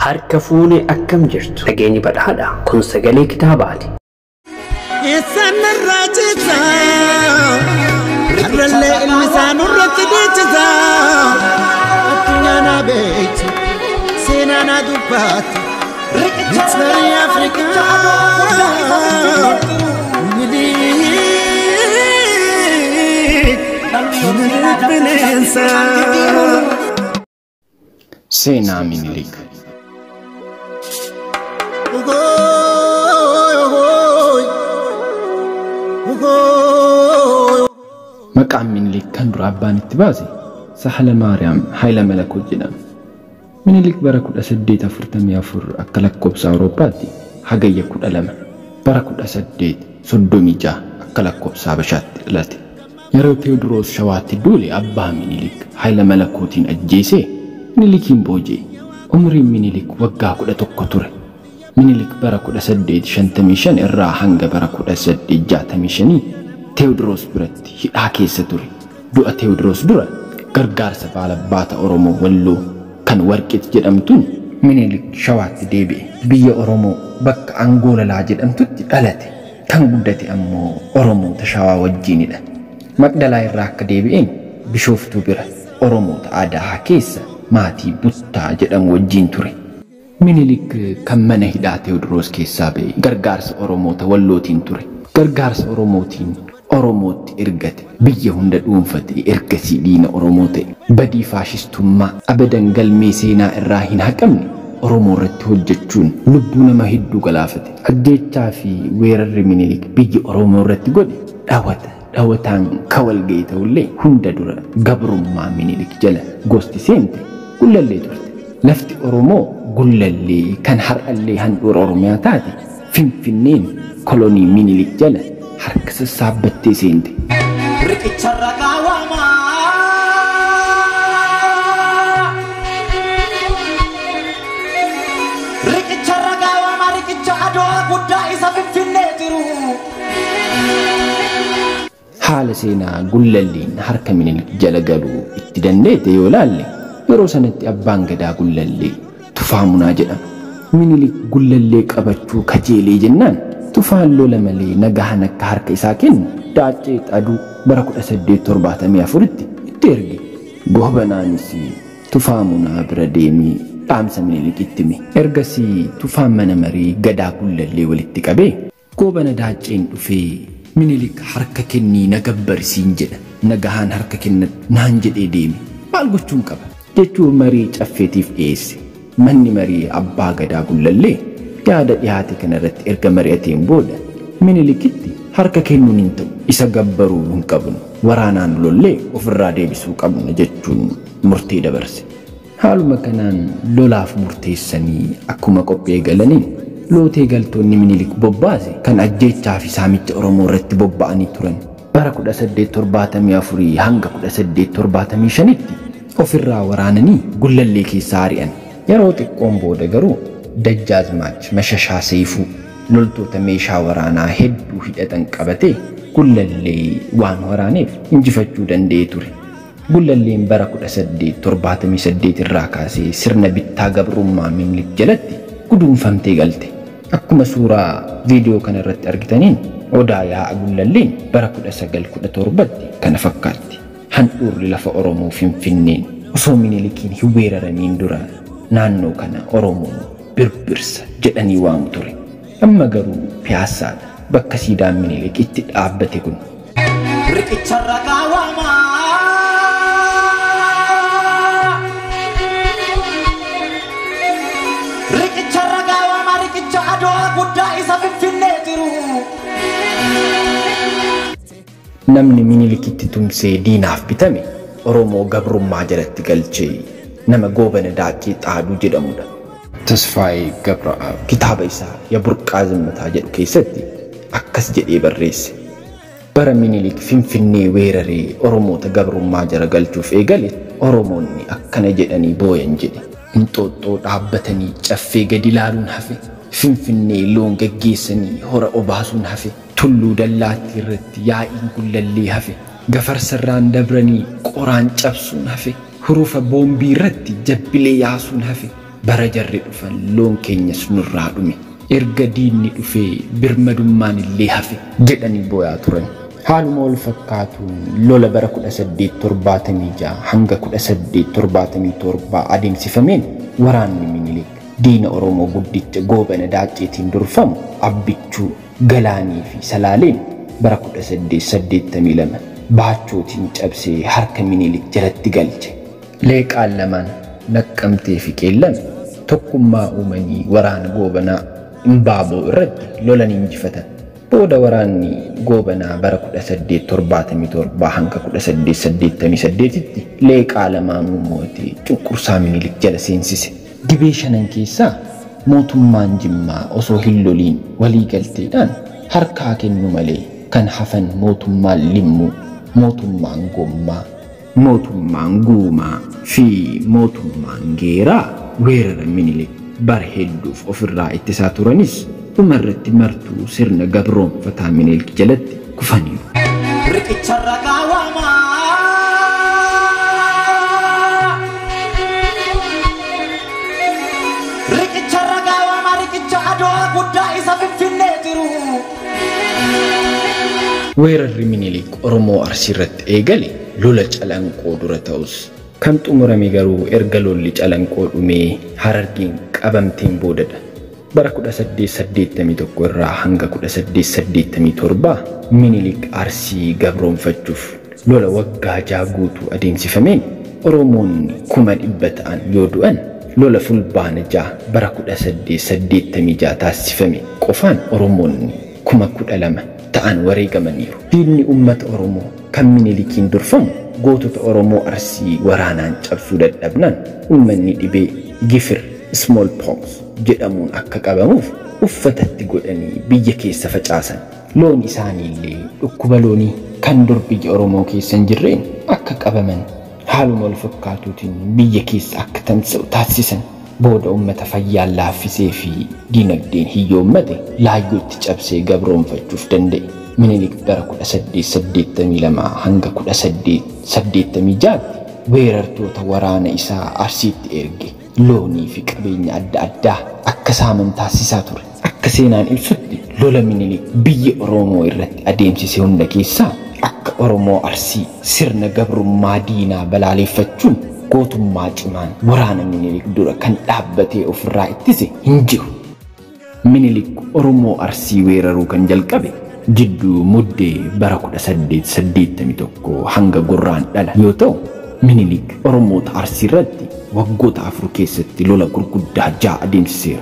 harka fuune akkam jirtu dhageenyi badhaadha kun sagalee kitaabaati. Eessan raajisa irralee ilmisaan irratti deechisa addunyaan beekti seenaan dubbaatti riqicha Afrikaa Seenaa Minilik. Maqaan Minilik kan dura abbaan itti baase Sahla Maariyaam Hayila Malakoot jedhama. Minilik bara 1844 akka lakkoobsa Awurooppaatti hagayya 12 bara 1836 akka lakkoobsa Habashaatti dhalate. Yeroo Teewodiroos Shawaatti duule abbaa Minilik Hayila Malakootiin ajjeesee Minilikiin boojee. Umriin Minilik waggaa 11 ture. Minilik bara 1855 irraa hanga bara 1865 Teewodiroos biratti hidhaa keessa ture. Du'a Teewodiroos dura gargaarsa baalabbaata Oromoo Walloo kan Warqit jedhamtuun Minilik Shawaatti deebi'e. Biyya Oromoo bakka Angoolalaa jedhamtutti dhalate. Kan guddate ammoo Oromoota Shawaa wajjiinidha. Magdalaa irraa akka deebi'een Bishooftuu bira Oromoota Aadaa keessa maatii Buttaa jedhamu wajjiin ture. Minilik kan mana hidhaa Teewodiroos keessaa ba'e gargaarsa Oromoota Wallootiin ture. Gargaarsa Oromootiin Oromootti ergate biyya hunda dhuunfate ergasii diina Oromoo ta'e. Badii faashistummaa abadan galmee seenaa irraa hin haqamne Oromoo irratti hojjechuun lubbuu nama hedduu galaafate. Ajjeechaa fi weerarri Minilik biyya Oromoo irratti godhe dhawataan kawal ga'e ta'ullee hunda dura gabrummaa Minilik jala gosti seente Gullallee turte. Lafti Oromoo Gullallee kan har'allee handhuura Oromiyaa taate Finfinneen kolonii Minilik jala harka sassaabbattee seente. Riqicha ragaawamaa riqicha adoo guddaa isa Finfinnee jiru. Haala seenaa Gullalleen harka Minilik jala galuu itti dandeete yoo laalle yeroo sanatti abbaan gadaa Gullallee Tufaamunaa jedhama. Minilik Gullallee qabachuu kajeelee jennaan Tufaan lola malee nagahan akka harka isaa kennu Daaccee Xaduu bara 1874tti itti erge. Goobanaanis Tufaamunaa bira deemee dhaamsa Minilikitti hime. Ergasii Tufaan mana marii gadaa Gullallee walitti qabee goobana Daacceen dhufee Minilik harka kennii na gabbarsiin jedha. Nagahaan harka kennat naan jedhee deeme. Maal gochuun qaba jechuun marii caffeetiif dhiyeesse. Manni marii abbaa gadaa Gullallee yaada dhiyaate kanarratti erga mari'ateen booda Minilikitti harka kennuun hin ta'u isa gabbaruu hin qabnu waraanaan lollee ofirraa deebisuu qabna jechuun murtee dabarse. Haaluma kanaan lolaaf murteessanii akkuma qophee galaniin lootee galtoonni Minilik bobbaase kan ajjeechaa fi saamicha Oromoo irratti bobba'anii turan bara 1874 hanga 1875tti ofirraa waraananii Gullallee keessaa ari'an. Yeroo xiqqoon booda garuu Dajjaazmaach Mashashaa Seefuu loltoota meeshaa waraanaa hedduu hidhatan qabatee Gullallee waan waraaneef injifachuu danda'ee ture. Gullalleen bara 1878 irraa kaasee sirna bittaa gabrummaa Minilik jalatti guduunfamtee galte. Akkuma suuraa viidiyoo kana irratti argitaniin odaa yaa'a Gullalleen bara 1917tti kana fakkaatti. Handhuurri lafa Oromoo Finfinneen osoo Minilikiin hin weeraramiin dura naannoo kana Oromoon birbirsa jedhanii waamu ture. Amma garuu Piyaassaadha bakka siidaan Minilik itti dhaabbate kun. Riqicha ragaawamaa riqicha adoo guddaa isa Finfinnee jiru. Namni Minilikitti tumsee diinaaf bitame Oromoo gabrummaa jalatti galchee nama goobana Daaccee Xaaduu jedhamudha. Tasfaayee Gabra'aab kitaaba isaa Yaburqaa Zimmataa jedhu keessatti akkas jedhee barreesse. Bara Minilik Finfinnee weeraree Oromoota gabrummaa jala galchuuf eegale Oromoonni akkana jedhanii booyan jedhe. Inxooxxoo dhaabbatanii caffee gadi ilaaluun hafe. Finfinnee loon gaggeessanii hora obaasuun hafe. Tulluu dallaattii irratti yaa'iin Gullallee hafe. Gafarsarraan dabranii qoraan cabsuun hafe. Hurufa boombii irratti jabbilee yaasuun hafe. bara jarri dhufan loon keenyas nurraa dhume erga diinni dhufee birmadummaan illee hafe jedhanii boo'aa turan. Haaluma wal fakkaatuun lola bara 1876 hanga 1877 adeemsifameen waraanni Minilik diina Oromoo guddicha Goobana Daacceetiin durfamu Abbichuu, Galaanii fi Salaaleen bara 1882 baachootiin cabsee harka Minilik jalatti galche. Leeqaan lamaan Naqqamtee fi Qeellan tokkummaa uumanii waraana Goobanaa Imbaaboo irratti lolan injifatan. Booda waraanni Goobanaa bara 1877 hanga 1888tti Leeqaa lamaanuu mootee cunqursaa Minilik jala seensise. Dibee shanan keessaa mootummaan Jimmaa osoo hin loliin walii galteedhaan harkaa kennu malee kan hafan mootummaan Limmuu, mootummaan Gommaa, mootummaan Guumaa fi mootummaan Geeraa weerara Minilik bara hedduuf ofirraa ittisaa turanis dhumarratti martuu sirna gabroonfataa Minilik jalatti kufaniiru. Riqicha ragaa waamaa riqicha adoo guddaa isa finfinnee jiru. Weerarri Minilik Oromoo Arsii irratti eegale lola Calanqoo dura ta'us kan xumurame garuu erga lolli Calanqoo dhumee Harargeen qabamteen boodadha. Bara 1881 irraa hanga 1887 Minilik Arsii gabroonfachuuf lola waggaa 6 guutuu adeemsifameen Oromoonni 100,000 ta'an yoo du'an lola fulbaana 6 bara 1886 taasifame qofaan Oromoonni 12,000 ta'an wareegamaniiru. Diinni uummata Oromoo kan Minilikiin durfamu gootota Oromoo Arsii waraanaan cabsuu dadhabnaan uummanni dhibee Gifir smallpox jedhamuun akka qabamuuf uffatatti godhanii biyya keessa facaasan. Loon isaaniillee dhukkuba loonii kan dur biyya Oromoo keessa hin jirreen akka qabaman haaluma wal fakkaatuutiin biyya keessa akka tamsa'u taasisan. Booda uummata fayyaan laaffisee fi dinagdeen hiyyoommate laayyootti cabsee gabroonfachuuf danda'e. Minilik bara 1882 hanga 1886 weerartoota waraana isaa Arsiitti erge. Loonii fi qabeenya adda addaa akka saaman taasisaa ture. Akka seenaan ibsutti lola Minilik biyya Oromoo irratti adeemsise hunda keessaa akka Oromoo Arsii sirna gabrummaa diinaa balaaleffachuun gootummaa cimaan waraana Minilik dura kan dhaabbatee ofirraa ittise hin jiru. Minilik Oromoo Arsii weeraruu kan jalqabe jidduu muddee bara 1881 hanga Gurraandhala yoo ta'u Minilik Oromoota Arsii irratti waggoota 4 keessatti lola gurguddaa 6 adeemsiseera.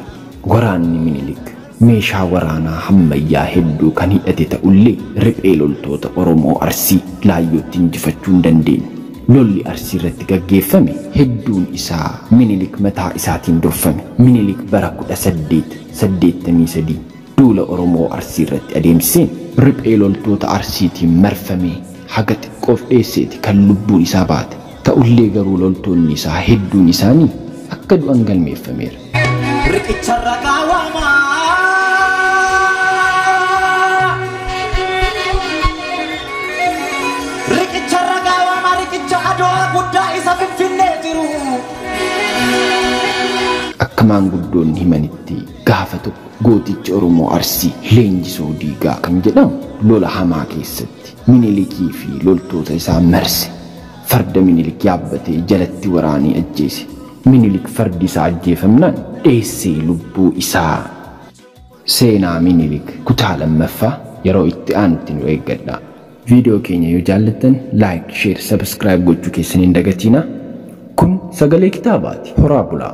Waraanni Minilik meeshaa waraanaa hammayyaa hedduu kan hidhate ta'ullee riphee loltoota Oromoo Arsii laayyootti injifachuu hin dandeenye. Lolli Arsii irratti gaggeeffame hedduun isaa Minilik mataa isaatiin durfame. Minilik bara 1883 duula Oromoo Arsii irratti adeemsiseen riphee loltoota Arsiitiin marfamee haga xiqqoof dheesseeti kan lubbuun isaa baate. Ta'ullee garuu loltoonni isaa hedduun isaanii akka du'an galmeeffameera. Riqicha ragaa waamaa riqicha adoo guddaa isa finfinnee jiru. Akka maanguddoonni himanitti gaafa tokko gootichi Oromoo Arsii Leenjisoo Diigaa kan jedhamu lola hamaa keessatti Minilikii fi loltoota isaa marse. Farda Minilik yaabbatee jalatti waraanii ajjeese. Minilik fardi isaa ajjeefamnaan dheessee lubbuu isaa. Seenaa Minilik kutaa lammaffaa yeroo itti aanutti nu eeggadha. Viidiyoo keenya yoo jaallattan like, share, subscribe gochuu keessan hin dagatinaa. Kun sagalee kitaabaati. Horaa bulaa.